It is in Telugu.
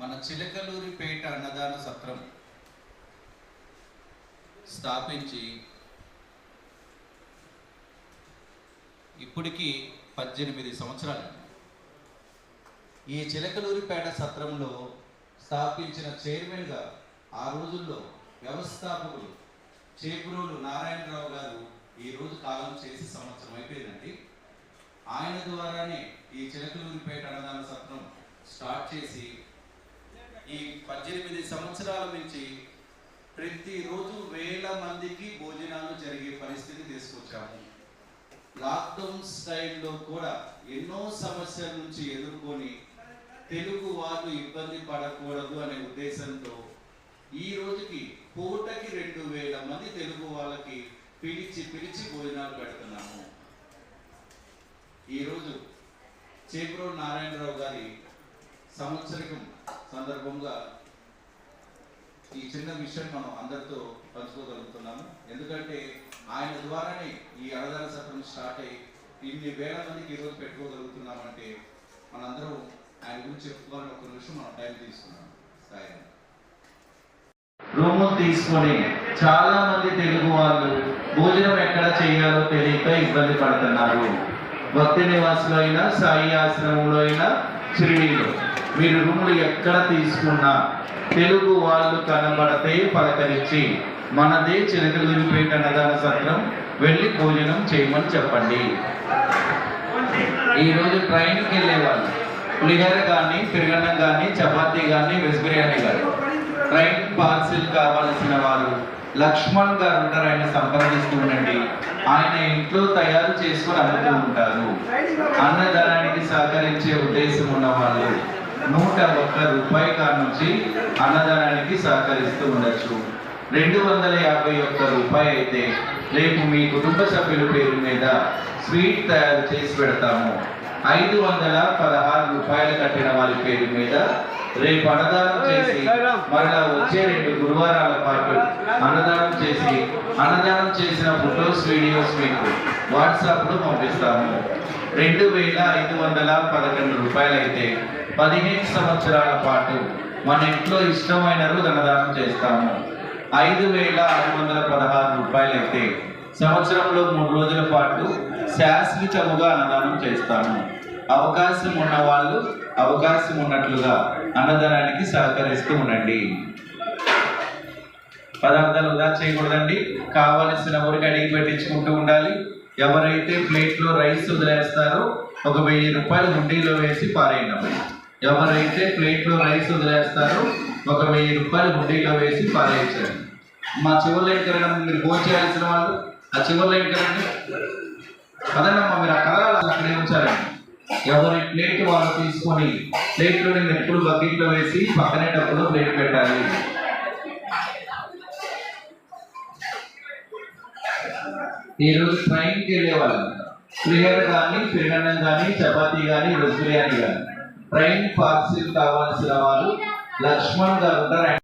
మన చిలకలూరిపేట అన్నదాన సత్రం స్థాపించి ఇప్పటికి 18 సంవత్సరాలు. ఈ చిలకలూరిపేట సత్రంలో స్థాపించిన చైర్మన్గా ఆ రోజుల్లో వ్యవస్థాపకులు చేబ్రోలు నారాయణరావు గారు ఈరోజు కాలం చేసి సంవత్సరం అయిపోయిందండి. ఆయన ద్వారానే ఈ చిలకలూరిపేట అన్నదాన సత్రం స్టార్ట్ చేసి ఈ 18 సంవత్సరాల నుంచి ప్రతిరోజు వేల మందికి భోజనాలు జరిగే పరిస్థితి తీసుకొచ్చాము. లాక్డౌన్ స్టైల్లో కూడా ఎన్నో సమస్యల నుంచి ఎదుర్కొని తెలుగు వాళ్ళు ఇబ్బంది పడకూడదు అనే ఉద్దేశంతో ఈ రోజుకి పూటకి 2000 మంది తెలుగు వాళ్ళకి పిలిచి భోజనాలు పెడుతున్నాము. ఈరోజు చేబ్రోలు నారాయణరావు గారి సంవత్సరికం సందర్భంగా ఈ చిన్న విషయం మనం అందరితో పంచుకోగలుగుతున్నాము. ఎందుకంటే ఆయన ద్వారానే ఈ అన్నదాన సత్రం స్టార్ట్ అయ్యి ఇన్ని వేల మందికి ఈరోజు పెట్టుకోగలుగుతున్నామంటే మనందరం ఆయన గురించి చెప్పుకోవాలని ఒక నిమిషం మనం టైం తీసుకున్నాం. రూము తీసుకొని చాలా మంది తెలుగు వాళ్ళు భోజనం ఎక్కడ చేయాలో తెలియక ఇబ్బంది పడుతున్నారు. భక్తి నివాసులో అయినా, సాయి ఆశ్రమంలో అయినా, షిరిడీలో మీరు రూములు ఎక్కడ తీసుకున్నా తెలుగు వాళ్ళు కనబడితే పలకరించి మనదే చిలకలూరిపేట అన్నదాన సత్రం వెళ్ళి భోజనం చేయమని చెప్పండి. ఈరోజు ట్రైన్కి వెళ్ళేవాళ్ళు పులిహోర కానీ, పెరుగన్నం కానీ, చపాతీ కానీ, వెజ్ బిర్యానీ కానీ ట్రైన్ పార్సిల్ కావాల్సిన వారు లక్ష్మణ్ గారు ఉంటారు, ఆయన సంప్రదిస్తూ ఉండండి. ఆయన ఇంట్లో తయారు చేసుకొని అమ్ముతూ ఉంటారు. అన్నదానానికి సహకరించే ఉద్దేశం ఉన్న వాళ్ళు 101 రూపాయి కాడ నుంచి అన్నదానానికి సహకరిస్తూ ఉండొచ్చు. 251 రూపాయి అయితే రేపు మీ కుటుంబ సభ్యుల పేరు మీద స్వీట్ తయారు చేసి పెడతాము. 516 రూపాయలు కట్టిన వారి పేరు మీద రేపు అన్నదానం చేసి మరలా వచ్చే 2 గురువారాల పాటు అన్నదానం చేసి అన్నదానం చేసిన ఫొటోస్, వీడియోస్ మీకు వాట్సాప్లో పంపిస్తాము. 2511 రూపాయలు అయితే 15 సంవత్సరాల పాటు మన ఇంట్లో ఇష్టమైన రోజు అన్నదానం చేస్తాము. 5616 రూపాయలు అయితే సంవత్సరంలో 3 రోజుల పాటు శాశ్వతముగా అన్నదానం చేస్తాము. అవకాశం ఉన్న వాళ్ళు అవకాశం ఉన్నట్లుగా అన్నదానానికి సహకరిస్తూ ఉండండి. పదార్థాలు వృధా చేయకూడదండి. కావలసిన ఊరికి అడిగి పెట్టించుకుంటూ ఉండాలి. ఎవరైతే ప్లేట్లో రైస్ వదిలేస్తారో 1000 రూపాయలు హుండీలో వేసి పారేయండి. ఎవరైతే ప్లేట్లో రైస్ వదిలేస్తారో 1000 రూపాయలు హుండీలో వేసి పారేయించండి. మా చివరిలో ఎక్కడండి, మీరు భోజనం చేయాల్సిన వాళ్ళు ఆ చివరిలో ఎక్కడండి కదనమ్మా, మీరు ఆ కదలాలు అక్కడే ఉంచారండి. ఎవరి ప్లేట్ వాళ్ళు తీసుకొని ప్లేట్లోని మెప్పులు బకెట్లో వేసి పక్కనే డబ్బులో ప్లేట్ పెట్టాలి. ఈరోజు ట్రైన్కి వెళ్ళేవాళ్ళు పులిహోర కానీ, పెరుగన్నం కానీ, చపాతీ కానీ, వెజ్ బిర్యానీ కానీ ట్రైన్ పార్సిల్ కావాల్సిన వాళ్ళు లక్ష్మణ్ గారు ఉంటారు.